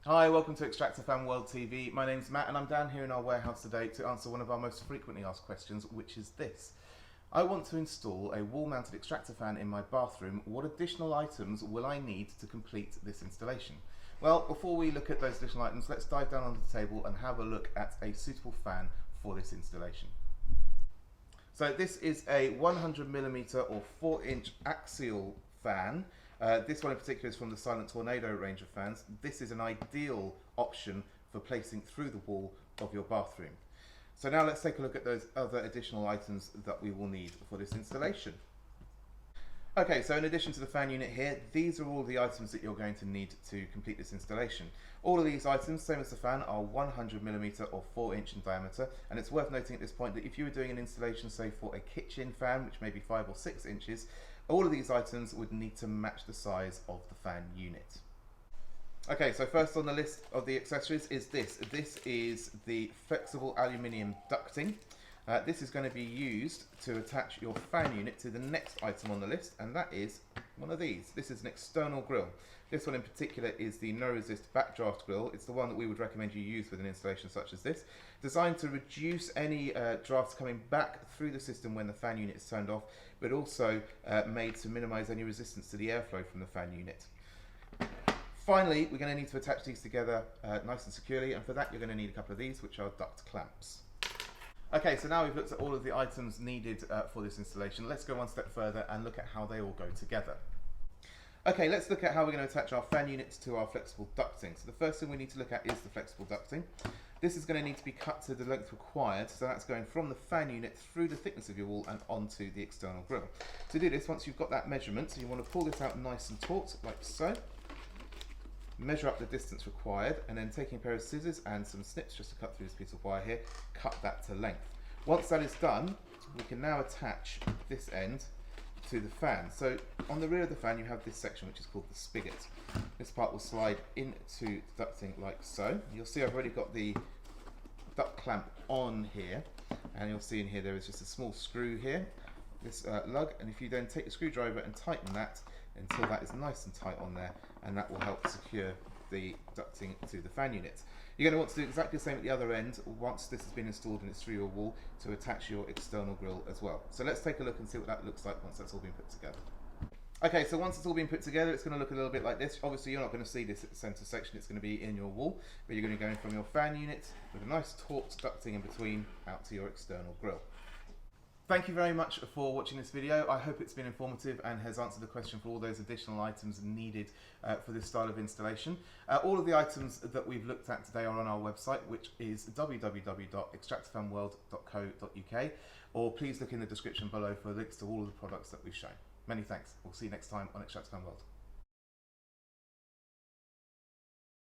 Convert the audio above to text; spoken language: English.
Hi, welcome to Extractor Fan World TV. My name's Matt and I'm down here in our warehouse today to answer one of our most frequently asked questions, which is this. I want to install a wall-mounted extractor fan in my bathroom. What additional items will I need to complete this installation? Well, before we look at those additional items, let's dive down onto the table and have a look at a suitable fan for this installation. So this is a 100mm or 4-inch axial fan. This one in particular is from the Silent Tornado range of fans. This is an ideal option for placing through the wall of your bathroom. So now let's take a look at those other additional items that we will need for this installation. Okay, so in addition to the fan unit here, these are all the items that you're going to need to complete this installation. All of these items, same as the fan, are 100mm or 4-inch in diameter, and it's worth noting at this point that if you were doing an installation, say for a kitchen fan, which may be 5 or 6 inches, all of these items would need to match the size of the fan unit. Okay, so first on the list of the accessories is this. This is the flexible aluminium ducting. This is going to be used to attach your fan unit to the next item on the list, and that is one of these. This is an external grill. This one in particular is the no-resist backdraft grill. It's the one that we would recommend you use with an installation such as this, designed to reduce any drafts coming back through the system when the fan unit is turned off, but also made to minimize any resistance to the airflow from the fan unit. Finally, we're going to need to attach these together nice and securely, and for that you're going to need a couple of these, which are duct clamps. Okay, so now we've looked at all of the items needed for this installation. Let's go one step further and look at how they all go together. Okay, let's look at how we're going to attach our fan units to our flexible ducting. So the first thing we need to look at is the flexible ducting. This is going to need to be cut to the length required, so that's going from the fan unit through the thickness of your wall and onto the external grill. To do this, once you've got that measurement, so you want to pull this out nice and taut, like so. Measure up the distance required, and then taking a pair of scissors and some snips just to cut through this piece of wire here, cut that to length. Once that is done, we can now attach this end to the fan. So on the rear of the fan you have this section which is called the spigot. This part will slide into the ducting like so. You'll see I've already got the duct clamp on here, and you'll see in here there is just a small screw here, this lug, and if you then take the screwdriver and tighten that until that is nice and tight on there, and that will help secure the ducting to the fan unit. You're going to want to do exactly the same at the other end once this has been installed and it's through your wall, to attach your external grill as well. So let's take a look and see what that looks like once that's all been put together. Okay, so once it's all been put together, it's going to look a little bit like this. Obviously you're not going to see this at the centre section, it's going to be in your wall, but you're going to go in from your fan unit with a nice taut ducting in between out to your external grill. Thank you very much for watching this video. I hope it's been informative and has answered the question for all those additional items needed for this style of installation. All of the items that we've looked at today are on our website, which is www.extractorfanworld.co.uk, or please look in the description below for links to all of the products that we've shown. Many thanks. We'll see you next time on Extractor Fan World.